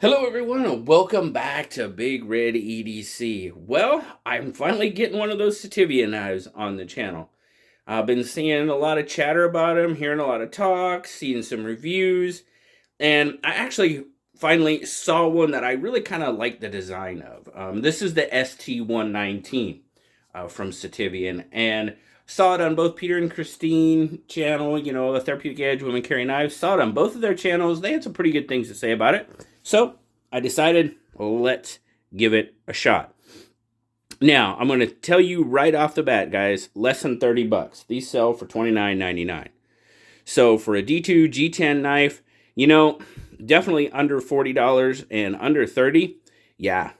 Hello everyone and welcome back to Big Red EDC. Well, I'm finally getting one of those Sitivien knives on the channel. I've been seeing a lot of chatter about them, hearing a lot of talk, seeing some reviews, and I actually finally saw one that I really kind of like the design of. This is the ST119 from Sitivien, and saw it on both Peter and Christine channel, the Therapeutic Edge Women Carry Knives. Saw it on both of their channels. They had some pretty good things to say about it. So I decided, let's give it a shot. Now, I'm going to tell you right off the bat, guys, less than 30 bucks. These sell for $29.99. So for a D2 G10 knife, definitely under $40 and under 30. Yeah,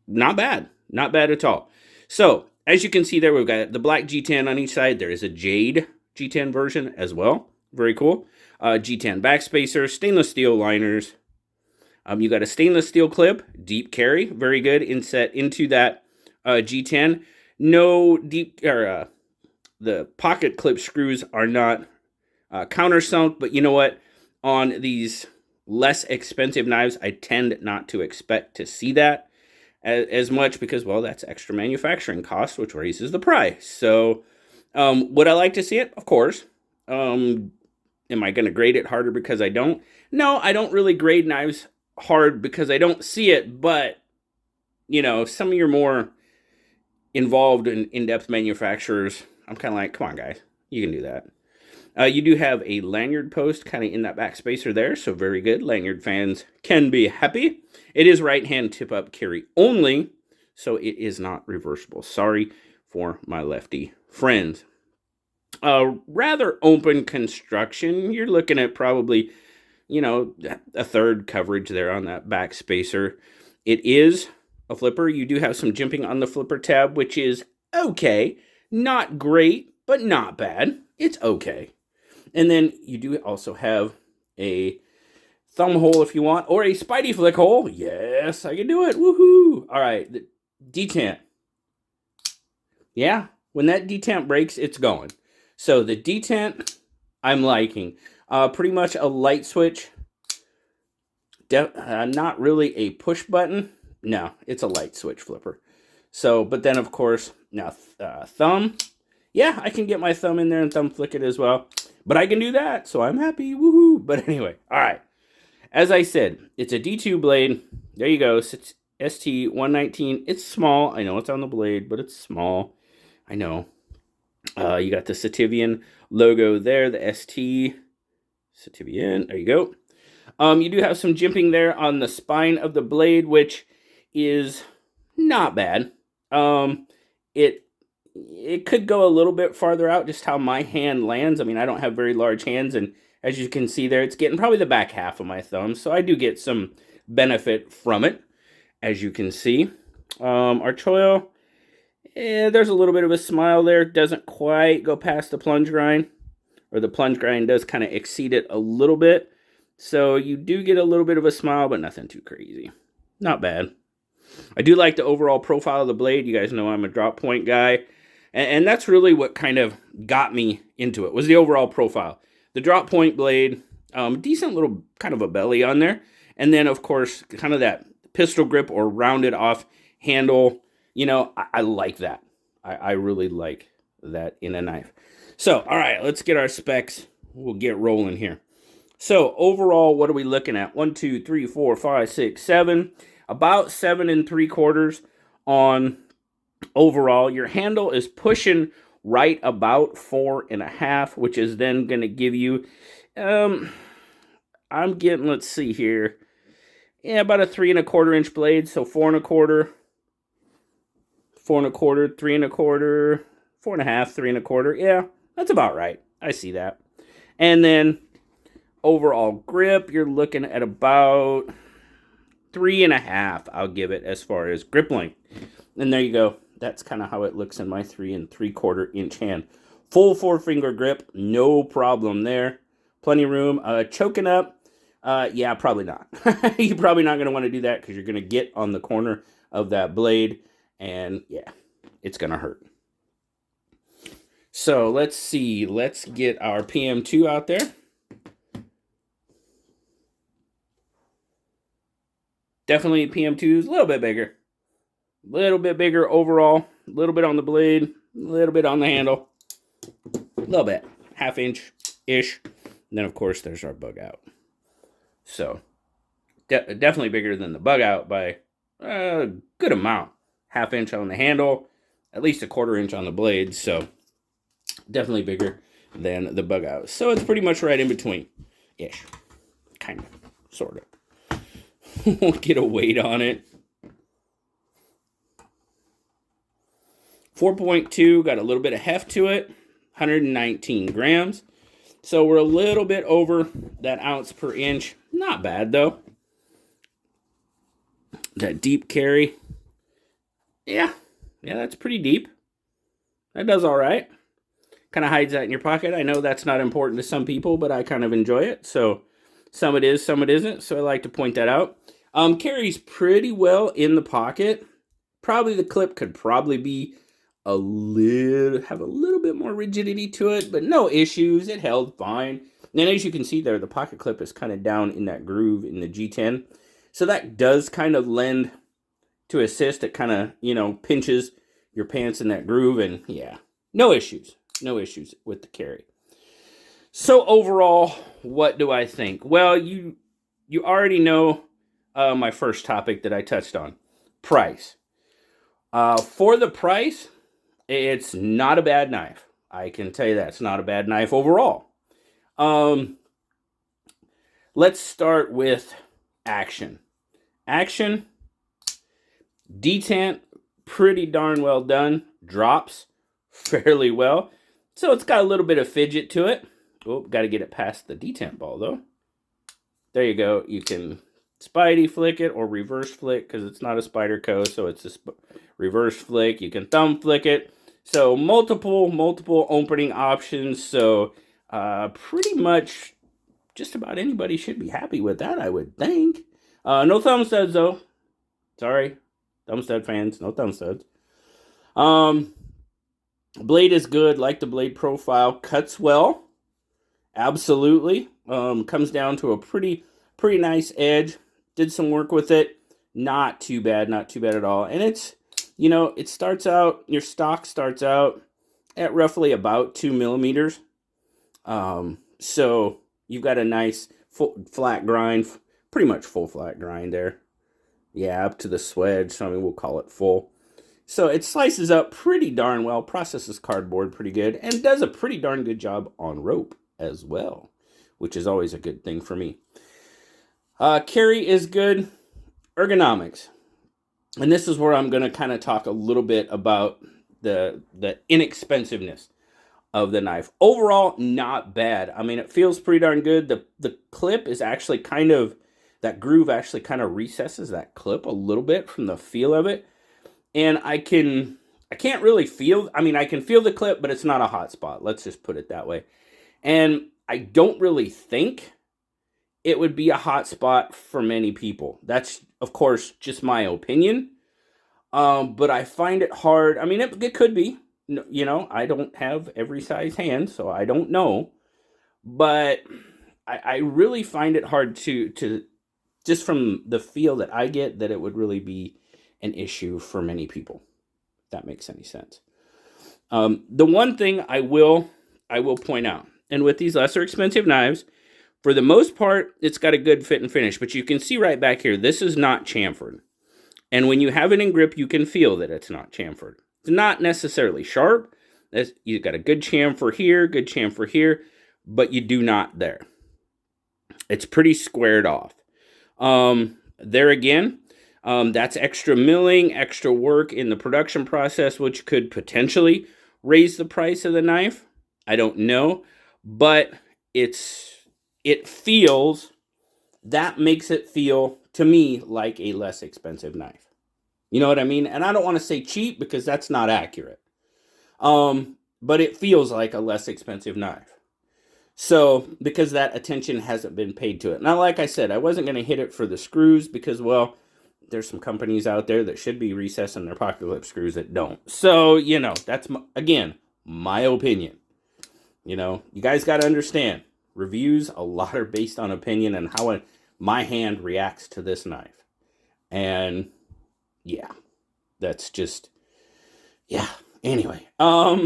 not bad. Not bad at all. So, as you can see there, we've got the black G10 on each side. There is a jade G10 version as well. Very cool. G10 backspacer, stainless steel liners. You got a stainless steel clip, deep carry, very good inset into that G10. No deep, the pocket clip screws are not countersunk, but you know what? On these less expensive knives, I tend not to expect to see that as much because, well, that's extra manufacturing cost, which raises the price. So, would I like to see it? Of course. Am I going to grade it harder because I don't? No, I don't really grade knives hard because I don't see it, but, some of your more involved and in-depth manufacturers, I'm kind of like, come on, guys, you can do that. You do have a lanyard post kind of in that back spacer there, so very good. Lanyard fans can be happy. It is right-hand tip-up carry only, so it is not reversible. Sorry for my lefty friends. Rather open construction. You're looking at probably, a third coverage there on that back spacer. It is a flipper. You do have some jimping on the flipper tab, which is okay. Not great, but not bad. It's okay. And then you do also have a thumb hole if you want, or a Spidey flick hole. Yes, I can do it. Woohoo! All right, the detent. Yeah, when that detent breaks, it's going. So the detent, I'm liking. Pretty much a light switch. Not really a push button. No, it's a light switch flipper. So, but then of course, now thumb. Yeah, I can get my thumb in there and thumb flick it as well. But I can do that, so I'm happy. Woohoo! But anyway, all right. As I said, it's a D2 blade. There you go. ST119. It's small. I know it's on the blade, but it's small. I know. You got the Sitivien logo there, the ST. Sitivien. There you go. You do have some jimping there on the spine of the blade, which is not bad. It could go a little bit farther out, just how my hand lands. I mean, I don't have very large hands, and as you can see there, it's getting probably the back half of my thumb, so I do get some benefit from it, as you can see. Archoil, there's a little bit of a smile there. Doesn't quite go past the plunge grind, or the plunge grind does kind of exceed it a little bit. So you do get a little bit of a smile, but nothing too crazy. Not bad. I do like the overall profile of the blade. You guys know I'm a drop point guy. And that's really what kind of got me into it, was the overall profile. The drop point blade, decent little kind of a belly on there. And then, of course, kind of that pistol grip or rounded off handle. I like that. I really like that in a knife. So, all right, let's get our specs. We'll get rolling here. So, overall, what are we looking at? 1, 2, 3, 4, 5, 6, 7. About 7 3/4 on overall. Your handle is pushing right about 4.5, which is then going to give you, I'm getting, let's see here, about a 3 1/4 inch blade, so 4 1/4, 4 1/4, 3 1/4, 4.5, 3 1/4. Yeah, that's about right. I see that. And then overall grip, you're looking at about 3.5. I'll give it as far as grip length. And there you go. That's kind of how it looks in my 3 3/4 inch hand. Full 4-finger grip, no problem there. Plenty of room. Choking up, yeah, probably not. You're probably not going to want to do that because you're going to get on the corner of that blade, and yeah, it's going to hurt. So let's see. Let's get our PM2 out there. Definitely PM2 is a little bit bigger. A little bit bigger overall. A little bit on the blade. A little bit on the handle. A little bit. Half-inch-ish. And then, of course, there's our bug out. So, definitely bigger than the bug out by a good amount. Half-inch on the handle. At least a quarter-inch on the blade. So, definitely bigger than the bug out. So, it's pretty much right in between-ish. Kind of. Sort of. We'll get a weight on it. 4.2, got a little bit of heft to it. 119 grams. So we're a little bit over that ounce per inch. Not bad though. That deep carry. Yeah, that's pretty deep. That does all right. Kind of hides that in your pocket. I know that's not important to some people, but I kind of enjoy it. So some it is, some it isn't. So I like to point that out. Carries pretty well in the pocket. Probably the clip could probably be have a little bit more rigidity to it, but no issues. It held fine. And as you can see there, the pocket clip is kind of down in that groove in the G10. So that does kind of lend to assist. It kind of, pinches your pants in that groove. And yeah, no issues. No issues with the carry. So overall, what do I think? Well, you already know my first topic that I touched on. Price. For the price, it's not a bad knife. I can tell you that. It's not a bad knife overall. Let's start with action. Action, detent, pretty darn well done. Drops fairly well. So it's got a little bit of fidget to it. Oh, got to get it past the detent ball though. There you go. You can Spidey flick it or reverse flick because it's not a Spyderco, so it's a reverse flick. You can thumb flick it. So multiple opening options. So pretty much just about anybody should be happy with that, I would think. No thumb studs though. Sorry, thumb stud fans, no thumb studs. Blade is good. Like the blade profile. Cuts well. Absolutely. Comes down to a pretty nice edge. Did some work with it. Not too bad at all. And it's, it starts out, your stock starts out at roughly about 2 millimeters. So you've got a nice full flat grind, pretty much full flat grind there. Yeah, up to the swedge. So we'll call it full. So it slices up pretty darn well, processes cardboard pretty good, and does a pretty darn good job on rope as well, which is always a good thing for me. Carry is good. Ergonomics. And this is where I'm going to kind of talk a little bit about the inexpensiveness of the knife. Overall, not bad. I mean, it feels pretty darn good. The clip is actually kind of, that groove actually kind of recesses that clip a little bit from the feel of it. And I can't really feel, I can feel the clip, but it's not a hot spot. Let's just put it that way. And I don't really think it would be a hot spot for many people. That's, of course, just my opinion. But I find it hard. It could be, I don't have every size hand, so I don't know. But I really find it hard to just from the feel that I get, that it would really be an issue for many people, if that makes any sense. The one thing I will point out, and with these lesser expensive knives, for the most part, it's got a good fit and finish. But you can see right back here, this is not chamfered. And when you have it in grip, you can feel that it's not chamfered. It's not necessarily sharp. You've got a good chamfer here, but you do not there. It's pretty squared off. There again, that's extra milling, extra work in the production process, which could potentially raise the price of the knife. I don't know, but that makes it feel to me like a less expensive knife. You know what I mean? And I don't want to say cheap because that's not accurate. But it feels like a less expensive knife. So, because that attention hasn't been paid to it. Now, like I said, I wasn't going to hit it for the screws because, well, there's some companies out there that should be recessing their pocket clip screws that don't. So, that's, again, my opinion. You guys got to understand, reviews, a lot are based on opinion and how my hand reacts to this knife. And yeah, that's just, yeah. Anyway, I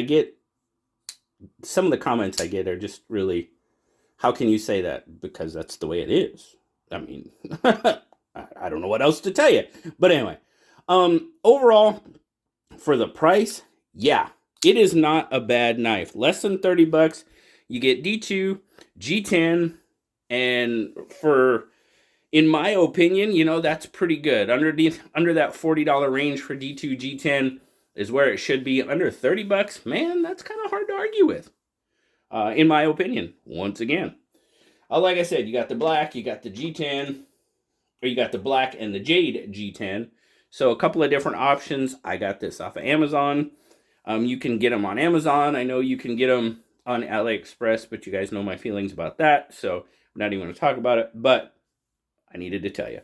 get some of the comments I get are just really, how can you say that? Because that's the way it is. I mean, I don't know what else to tell you. But anyway, overall, for the price, yeah, it is not a bad knife. Less than 30 bucks. You get D2, G10, and for, in my opinion, you know, that's pretty good. Under that $40 range for D2, G10 is where it should be. Under 30 bucks, man, that's kind of hard to argue with. In my opinion, once again. Like I said, you got the black, you got the G10, or you got the black and the jade G10. So a couple of different options. I got this off of Amazon. You can get them on Amazon. I know you can get them on AliExpress, but you guys know my feelings about that, so I'm not even going to talk about it. But I needed to tell you.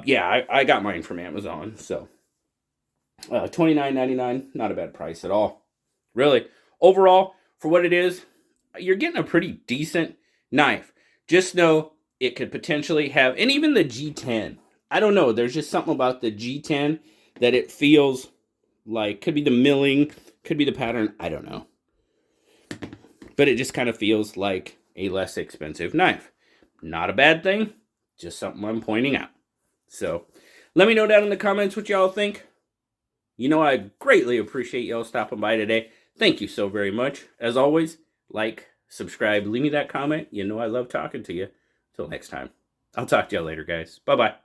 Yeah, I got mine from Amazon. So $29.99, not a bad price at all. Really, overall, for what it is, you're getting a pretty decent knife. Just know it could potentially have, and even the G10. I don't know. There's just something about the G10 that it feels like, could be the milling, could be the pattern. I don't know. But it just kind of feels like a less expensive knife. Not a bad thing, just something I'm pointing out. So let me know down in the comments what y'all think. You know, I greatly appreciate y'all stopping by today. Thank you so very much. As always, like, subscribe, leave me that comment. You know I love talking to you. Till next time. I'll talk to y'all later, guys. Bye-bye.